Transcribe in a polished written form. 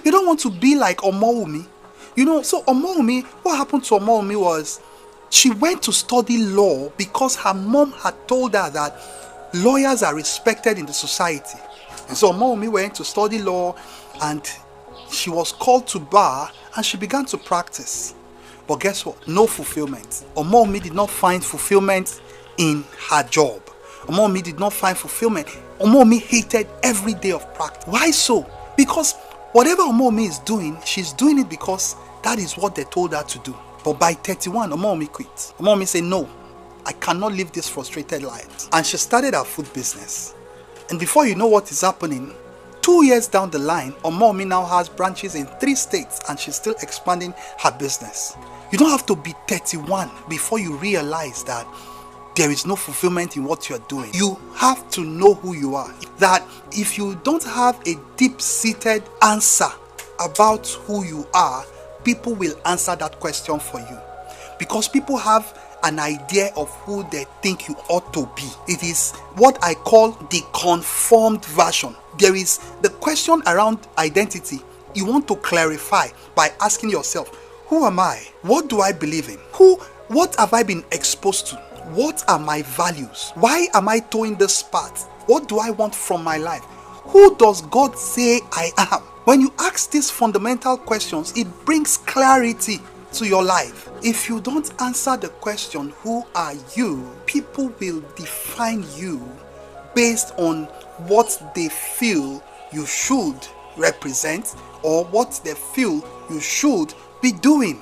You don't want to be like Omowumi. So Omowumi, what happened to Omowumi was she went to study law because her mom had told her that lawyers are respected in the society. And so Omowumi went to study law, and she was called to bar, and she began to practice. But guess what? No fulfillment. Omowumi did not find fulfillment in her job. Omowumi did not find fulfillment. Omowumi hated every day of practice. Why so? Because whatever Omowumi is doing, she's doing it because that is what they told her to do. But by 31, Omowumi quit. Omowumi said, no, I cannot live this frustrated life. And she started her food business. And before you know what is happening, 2 years down the line, Omowumi now has branches in 3 states, and she's still expanding her business. You don't have to be 31 before you realize that there is no fulfillment in what you're doing. You have to know who you are. That if you don't have a deep-seated answer about who you are, people will answer that question for you. Because people have an idea of who they think you ought to be. It is what I call the conformed version. There is the question around identity. You want to clarify by asking yourself, who am I? What do I believe in? What have I been exposed to? What are my values? Why am I towing this path? What do I want from my life? Who does God say I am? When you ask these fundamental questions, it brings clarity to your life. If you don't answer the question, who are you? People will define you based on what they feel you should represent or what they feel you should be doing.